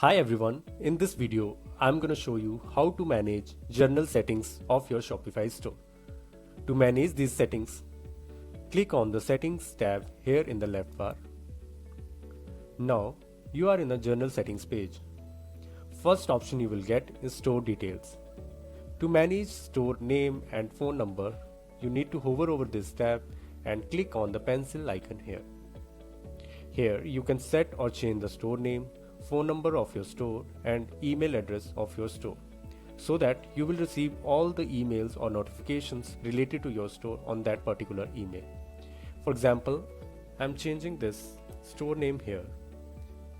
Hi everyone, in this video I'm going to show you how to manage general settings of your Shopify store. To manage these settings, click on the settings tab here in the left bar. Now you are in the general settings page. First option you will get is store details. To manage store name and phone number, you need to hover over this tab and click on the pencil icon here. Here you can set or change the store name, phone number of your store and email address of your store so that you will receive all the emails or notifications related to your store on that particular email. For example, I'm changing this store name here,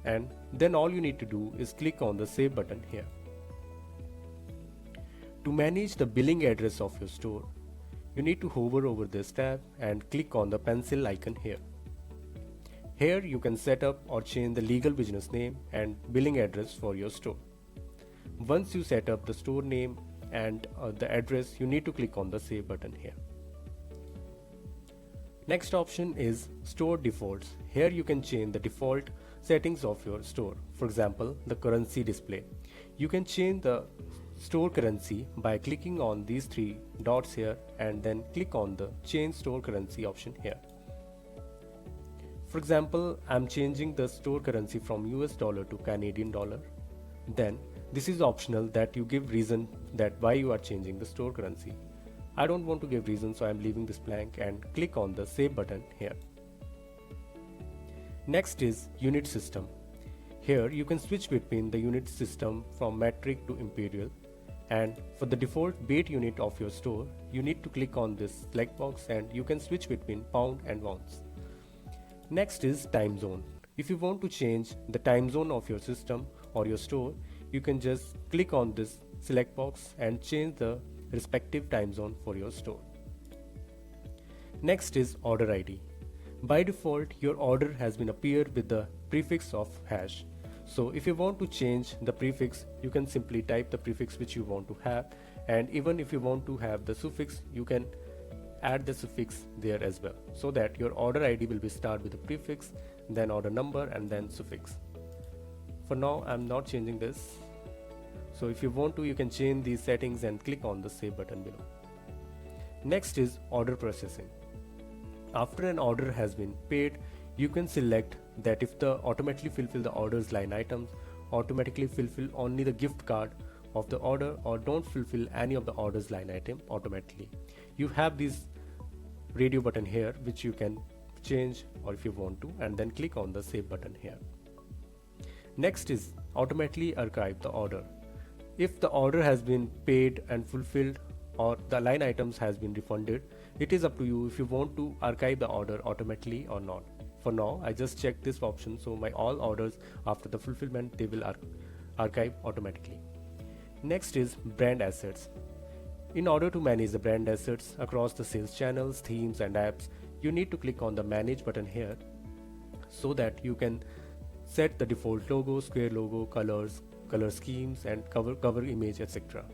and then all you need to do is click on the save button here. To manage the billing address of your store, you need to hover over this tab and click on the pencil icon here. Here you can set up or change the legal business name and billing address for your store. Once you set up the store name and the address, you need to click on the save button here. Next option is store defaults. Here you can change the default settings of your store. For example, the currency display. You can change the store currency by clicking on these three dots here and then click on the change store currency option here. For example, I'm changing the store currency from US dollar to Canadian dollar. Then this is optional that you give reason that why you are changing the store currency. I don't want to give reason, so I'm leaving this blank and click on the save button here. Next is unit system. Here you can switch between the unit system from metric to imperial, and for the default bait unit of your store, you need to click on this select box and you can switch between pound and ounce. Next is time zone. If you want to change the time zone of your system or your store, you can just click on this select box and change the respective time zone for your store. Next is order ID. By default, your order has been appeared with the prefix of hash. So if you want to change the prefix, you can simply type the prefix which you want to have, and even if you want to have the suffix, you can add the suffix there as well, so that your order ID will be start with the prefix, then order number and then suffix. For now I'm not changing this, so if you want to, you can change these settings and click on the save button below. Next is order processing. After an order has been paid, you can select that if the automatically fulfill the orders line items, automatically fulfill only the gift card of the order, or don't fulfill any of the orders line item automatically. You have this radio button here which you can change or if you want to, and then click on the save button here. Next is automatically archive the order. If the order has been paid and fulfilled or the line items has been refunded, it is up to you if you want to archive the order automatically or not. For now I just check this option, so my all orders after the fulfillment they will archive automatically. Next is brand assets. In order to manage the brand assets across the sales channels, themes and apps, you need to click on the manage button here so that you can set the default logo, square logo, colors, color schemes and cover image, etc.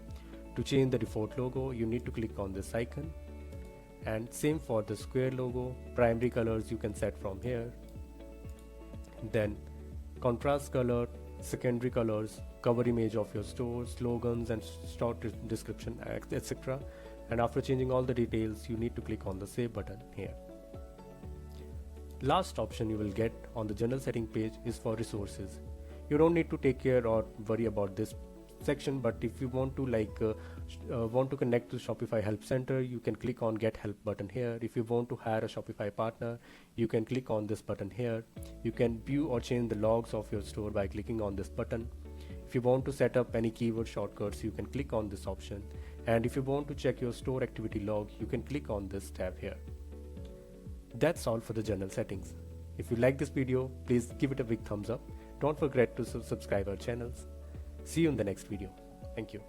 To change the default logo, you need to click on this icon, and same for the square logo. Primary colors you can set from here, then contrast color, secondary colors, cover image of your store, slogans and store description, etc. And after changing all the details, you need to click on the save button here. Last option you will get on the general setting page is for resources. You don't need to take care or worry about this section, but if you want to connect to Shopify Help Center, you can click on Get Help button here. If you want to hire a Shopify partner, you can click on this button here. You can view or change the logs of your store by clicking on this button. If you want to set up any keyword shortcuts, you can click on this option. And if you want to check your store activity log, you can click on this tab here. That's all for the general settings. If you like this video, please give it a big thumbs up. Don't forget to subscribe our channels. See you in the next video. Thank you.